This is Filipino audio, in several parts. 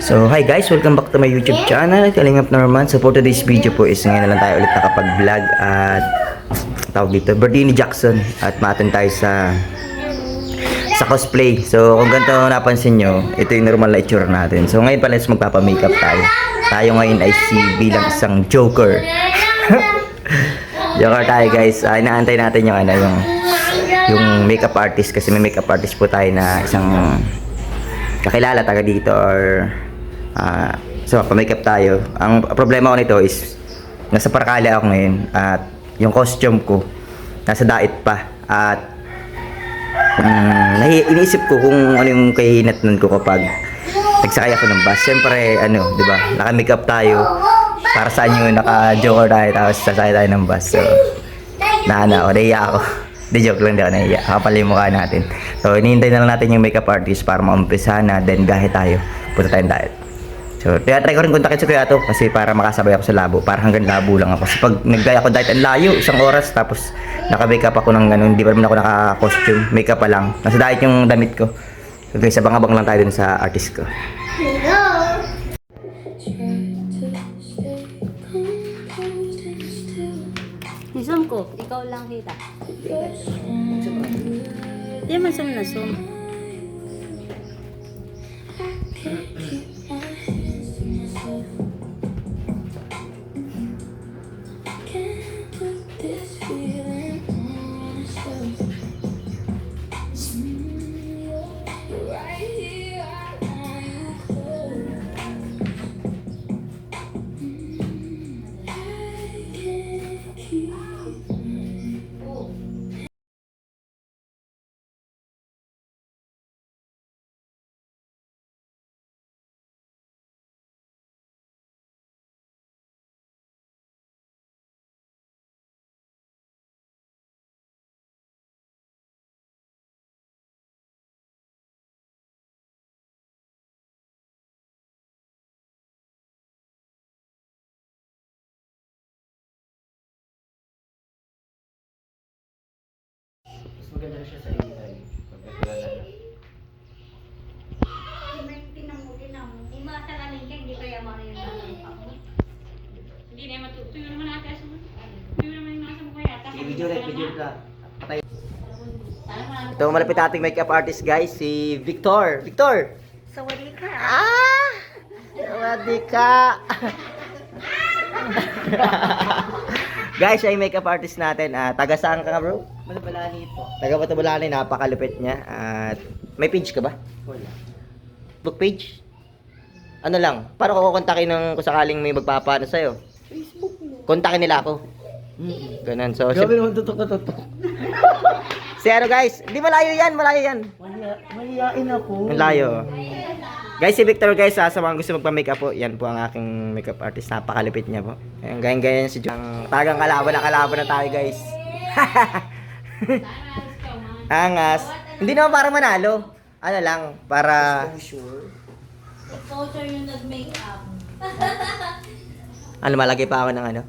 So, hi guys! Welcome back to my YouTube channel, Kalingap Norman. So, for today's video po is ngayon na lang tayo ulit nakapag-vlog at tawag dito, birthday ni Jackson at ma-attend tayo sa cosplay. So, kung ganito napansin nyo, ito yung normal na itsura natin. So, ngayon pala is magpapa-makeup tayo. Tayo ngayon ay si bilang isang Joker. Joker tayo guys. Inaantay natin yung yung makeup artist kasi may makeup artist po tayo na isang kakilala taga dito or so pa-makeup tayo. Ang problema ko nito is nasa Paracale ako ngayon at yung costume ko nasa Dait pa at iniisip ko kung ano yung kahinatnan ko kapag nagsakay ako ng bus. Siyempre di ba, naka-makeup tayo para saan yung naka-joker tayo tapos sasakay tayo ng bus. So nahiya ako. Di joke lang, di ako nahiya. Kapal yung mukha natin. So hinihintay na lang natin yung makeup artist para maumpisahan na, then gahe tayo, punta tayong Dait. So, try ko rin kontakin si Kuya Ato kasi para makasabay ako sa labo. Para hanggang labo lang ako. Kasi pag nag-dye ako Dait, ang layo, isang oras. Tapos, naka-makeup ako ng ganun. Hindi pa naman ako naka-costume. Makeup pa lang. Nasa Dait yung damit ko. So, guys, abang-abang lang tayo dun sa artist ko. Zoom ko, ikaw lang kita. Di man zoom na zoom. Mas maganda siya sa AI. Pagkakilala na. Tinan mo. Hindi makasalanin ka, hindi kaya mga yun ang mo. Hindi na matutuyo naman natin asa mo. Tuyo naman yung nasa mo kaya. Sige, video ka. Patay. Ito malapit ating makeup artist guys, si Victor. Victor! Sawali ka. Sawadi ka! Guys, siya yung makeup artist natin. Taga saan ka nga bro? Matabalani po. Taga Matabalani, napakalupit niya. At may page ka ba? Wala. Book page? Ano lang, paano ko kukontakin kung sakaling may magpapaano sa'yo? Facebook mo. Kontakin nila ako. Ganun. So, Grabe naman tutok na tutok. si ano guys, di malayo yan. Mahihain ako. Ang layo. Guys, si Victor guys, sa mga gusto magpa-makeup po, yan po ang aking makeup artist. Napakalupit niya po. Ayan, ganyan si John. Tagang kalaban na tayo guys. Angas. Hindi naman para manalo. Ano lang, para... Exposure yung nag-makeup. Ano, malagay pa ako ng ano?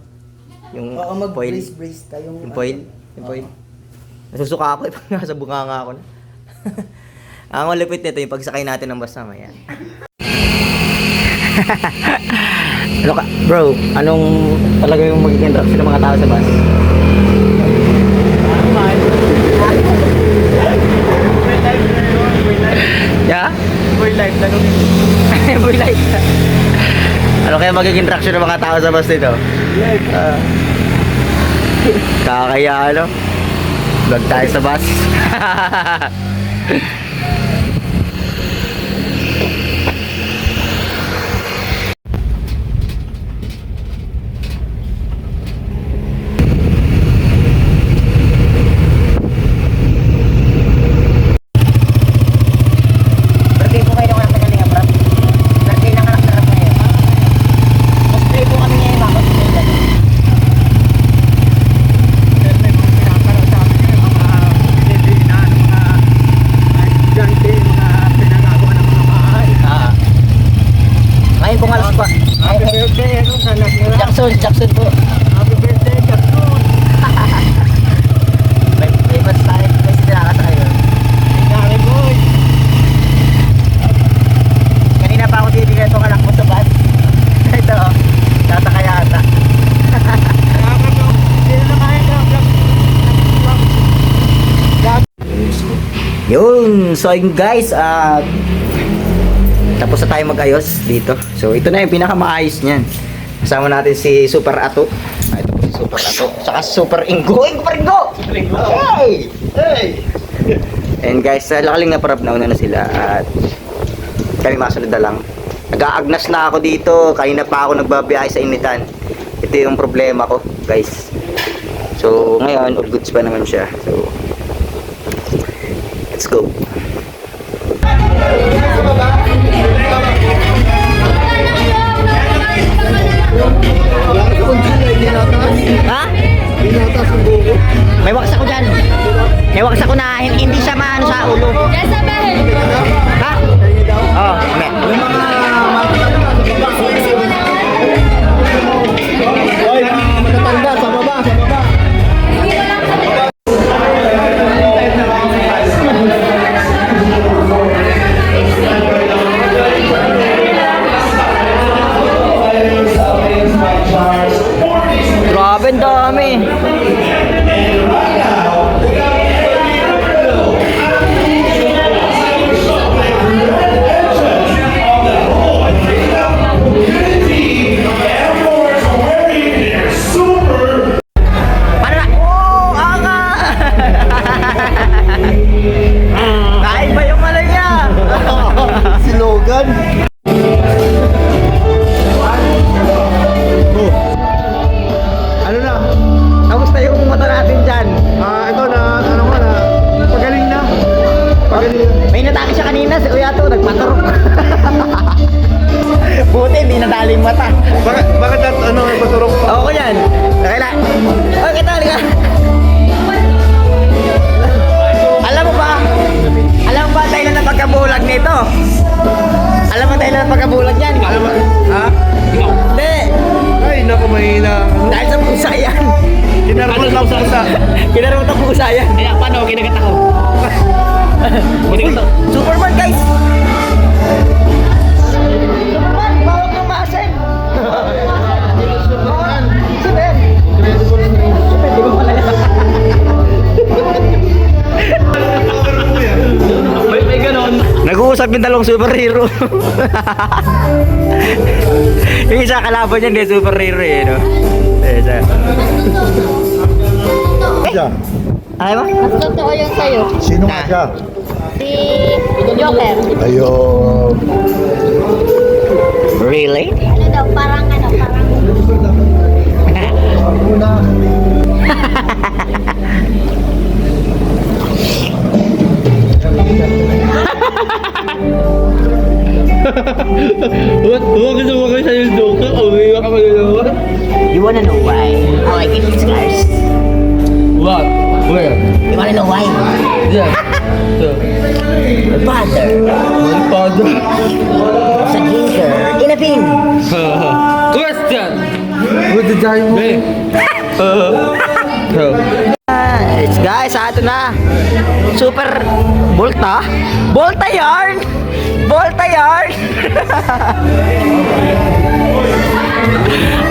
Yung Oo, foil. mag-brace ka. Yung foil. Yung foil. Nasusuka ako pag nasa bunganga ako na. Ang malupit nito yung pagsakay natin ng bus mamaya. Ano ka, bro? Anong talaga yung magiging interaction ng mga tao sa bus? Yeah? Boy life, tanongin. Boy life. Ano kaya magiging interaction ng mga tao sa bus nito? Life. Kakaya vlog tayo sa bus. Birthday po kayo ng anak na Kalinga, bro. Birthday ng anak na Rap ngayon. Cosplay po kami ngayon, mga cosplay. Ngayon pong alas pa. Happy birthday, anak nila. Jackson po. Happy birthday, Jackson. May mas tayo, may sinaka tayo. Sorry, boy. Kanina pa ako tinitingnan itong So ayun guys, tapos na tayo mag-ayos dito. So ito na yung pinakamaayos niyan. Kasama natin si Super Ato. Ito po si Super Ato. Saka Super Ingo. Ingo! Hey! Hey! And guys, lakaling na parap nauna na sila. At kami masunod na lang. Nag-aagnas na ako dito. Kanina pa ako nagbabiyahe sa initan. Ito yung problema ko guys. So ngayon, all goods pa naman siya. So let's go. Ha? May wakas ako dyan. May wakas ako na hindi siya maano sa ulo. Ha? Oo, okay. Hoy, matatanda sa baba, sa baba. Grabe, ang dami. Para na. Oh, anga. Kain ba yung malay niya? Si Logan. Oh. Ano na? Kamusta yung mata natin dyan? Ito na, ano ka na? Pagaling na. Pagaling. May natake siya kanina, si Kuya to, nagpaturok. Buti, hindi nadaling mata. Bakit at ano, paturok pa? Oo ko yan. Nakila. Okay, tali ka. Alam mo ba? Alam mo ba tayo na pagkabulag nito? Alam mo tayo na pagkabulag yan? Ha? Hindi. Ay, naku, mahina. Dahil sa pusa yan. Kinarapot lang sa pusa. Kinarot ang pusa yan. Kaya paano, kinagat ako. Uy, Superman guys! Superman, bawag ng masin! Sino yan? Di ba pala yan? May ganon. Nag-uusap yung dalawang superhero. Yung isa kalaban niya, hindi superhero eh, no? Isa. Siya. Ayaw mo? Mas totoo yun sa'yo. Sino nga siya? Si Joker. Ayun. Really? Ano daw, parang Una. Huwag gusto mo kayo sa yung joke. Umiiwa ka malalawa. You wanna know why? How I get these scars? What? Where? You wanna know why? Yeah. So, My father my father. was a drinker in a bin. Question! What did I mo? Guys, guys, ato na. Super Volta? Volta yarn! Volta yarn!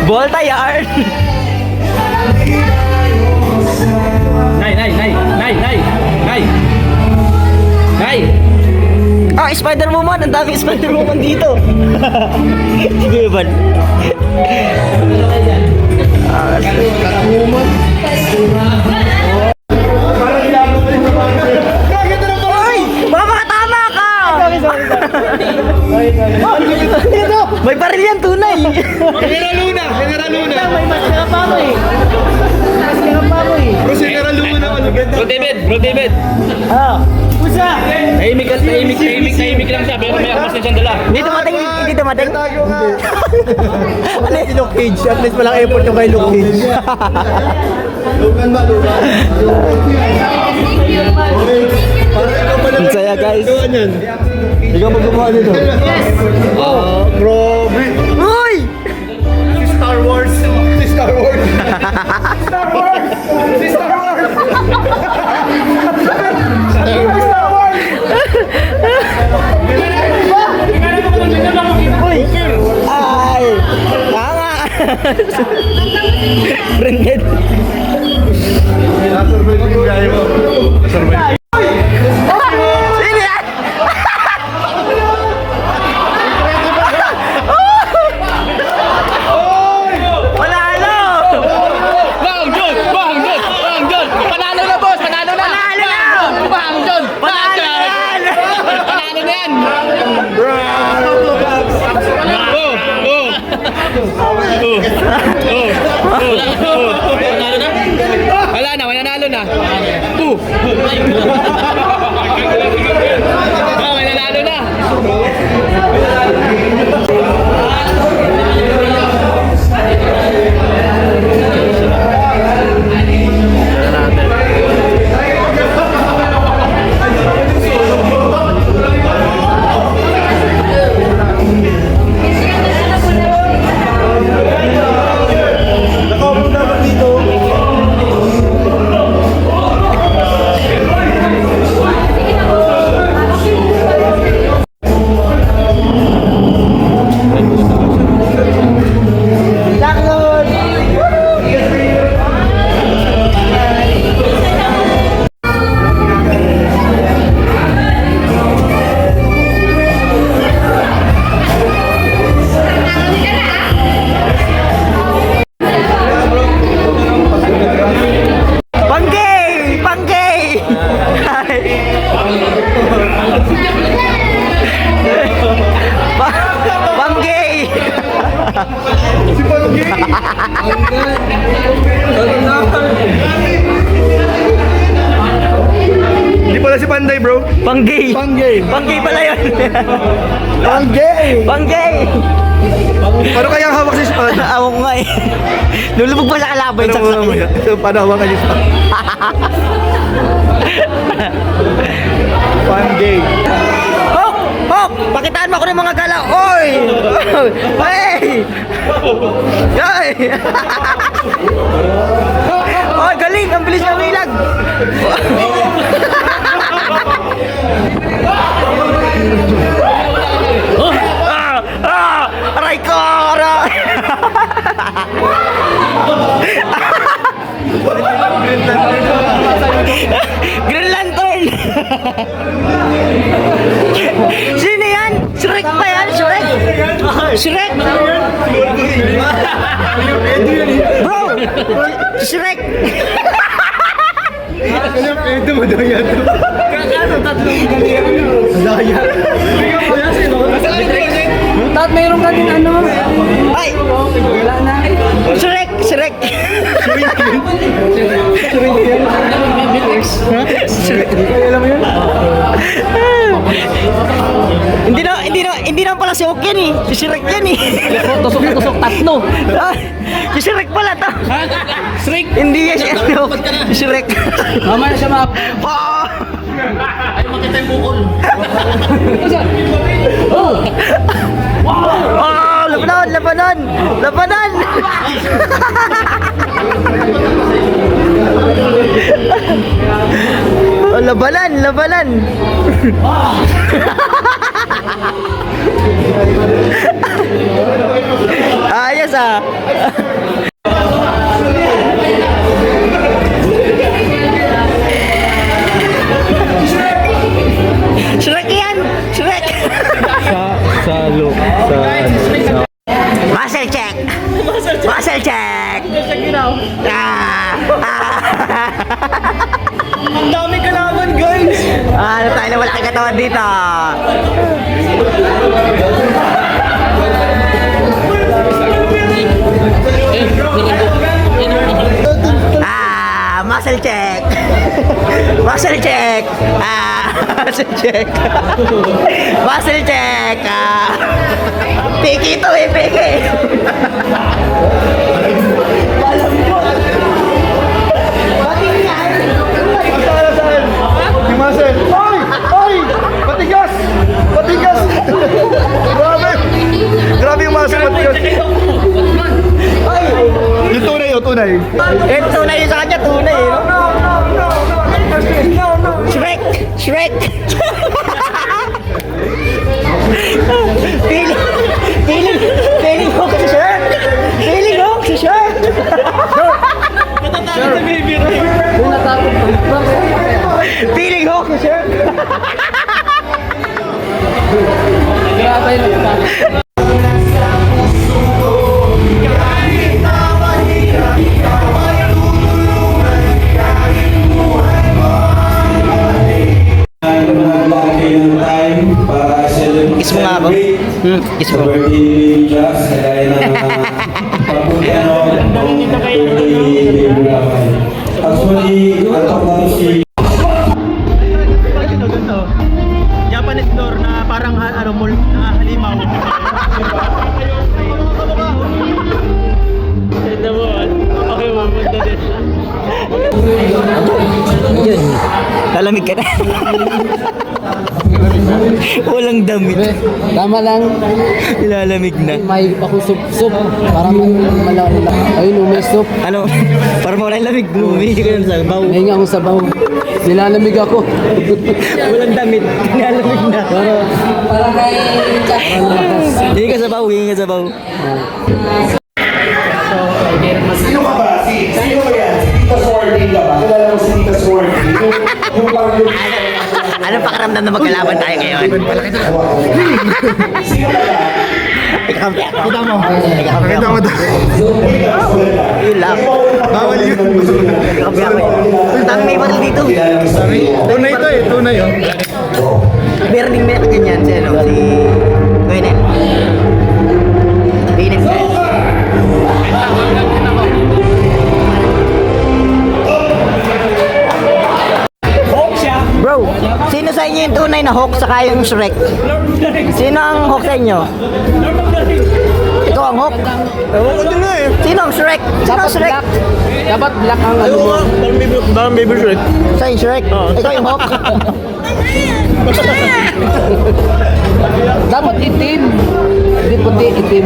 Volta yarn! Nay! Ah, Spider-Woman! Ang daming Spider-Woman dito! Sige ba? Hoy! Baka tama ka! May baril yan, tunay! General Luna! May maskara pa mo eh! Maskara pa mo eh! Bro, si General Luna. Bro David! Ah! Pusa! Tahimik lang siya, pero may akmas na siyang dala. Hindi tumating! Hindi tumating! Tago nga. Ano yung Luke Cage? At least walang effort yung kay Luke Cage. Lugan ba? Lugan. Ang saya guys! Ikaw maggumawa nito. Grabe. Uy! Si Star Wars. Si Star Wars. Star Wars. Si Star Wars. Star Wars. Uy! Ay! Tama! Branded! Nasurvive yung gaya mo. Nasurvive. Sino yan? Nanalo na? Wala na, may nanalo na. 2. May nanalo na. Nakaupo naman dito. Panggay! Panggay! Panggay! Si Panggay! Hindi pala si Panday, bro. Panggay! Panggay! Panggay pala yun! Panggay! Panggay! Paano kaya ang hawak si Span? Ako nga eh. Lulubog pa sa kalaban sa sakit. Paano hawakan si Span? Panggay! Hok! Hok! Pakitaan mo ako ng mga galaw! Oy! Hey! Yoy! Oy, galing! Ang bilis ng ilag! Aray ko! Aray! Green Lantern! Sino yan? Shrek ba yan? Shrek? Shrek? Bro! Shrek! Ito mo daw yan. Daya. Tat, mayroon ka din ano? Ay! Shrek! Shrek! Alam mo yun? Hindi na pala si Ok yan eh. Si Shrek yan eh. Tusok, tatlo. Ah, si Shrek pala to. Shrek. Hindi yan si ano. Si Shrek. Mamaya siya map. Oh! Ay, makita yung bukol. Oh! Labanan! Labanan! Labanan! Oh, labanan! Labanan! Ayos ah! Shrek yan! Shrek! Sa Muscle check! Muscle check! Ah! Ang dami kalaban, guys! Ano tayo na malaking katawan dito? Muscle check! Muscle check! Muscle check! Muscle check! Piki to eh, piki! Yung muscle. Ay! Ay! Patigas! Patigas! Grabe! Grabe yung muscle, patigas. Ay! Yung tunay, yung tunay. Eh, tunay yun sa kanya, tunay eh. Shrek! Shrek! Feeling ko si Shrek! Feeling ko si Shrek! Feeling ko si Shrek! Kiss mo nga ako. Kiss mo. Birthday ni Josh, kaya na Nilalamig ka na. Walang damit. Tama lang. Nilalamig na. May ako sup-sup. Para malawala. Ayun, may soup. Ano? Para mawala yung lamig, bumili ka ng sabaw. Ngayon ako sa baw. Nilalamig ako. Walang damit. Nilalamig na. Para kay Hindi ka sabaw, hindi ka sabaw. Sino ka ba? Sino ba yan? Si Tita Swarty ka ba? Kilala mo si Tita Swarty? Yung pang Ano pakiramdam na magkalaban tayo ngayon? Sino ka ba? Ikampi ako. Kita mo. Nakita mo daw. Yun lang. Bawal yun. Ikampi ako. Ang dami may baril dito. Tunay to eh. Tunay yun. Meron din may ganyan si ano, si Gwyneth. Gwyneth. Bro, sino sa inyo yung tunay na Hawk saka yung Shrek? Sino ang Hawk sa inyo? Ikaw ang Hawk? Sino ang Shrek? Sino ang Shrek? Dapat black ang ano mo. Parang baby Shrek. Sa yung Shrek? Ikaw yung Hawk? Dapat itim. Hindi puti, itim.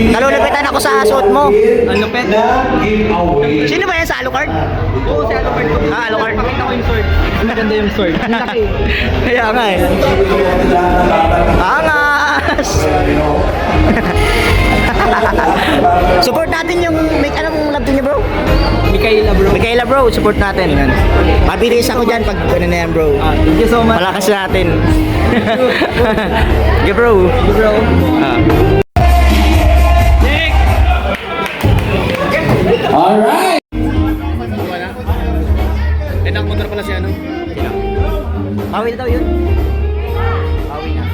Nalulupitan ako sa suot mo. Ang lupit. Sino ba yan sa Alucard? Oo, si Alucard. Ah, Alucard. Pakita ko yung sword. Maganda yung sword. Kaya nga eh. Angas! Support natin yung anong love team niyo, bro? Mikaela bro, support natin. Yan. Mabilis ako dyan pag ano na yan, bro. Thank you so much. Malakas natin. Okay, bro. Bro. Alright! Nakmontor pala si ano? Pawi na daw yun. Pawi na.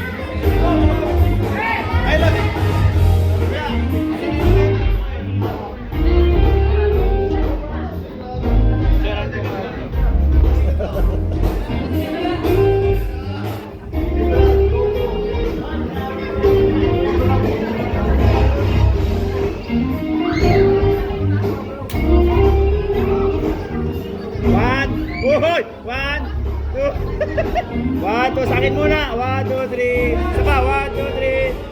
Uy! 1, 2. 1, 2. Sa akin muna. 1, 2, 3. Isa pa. 1, 2, 3.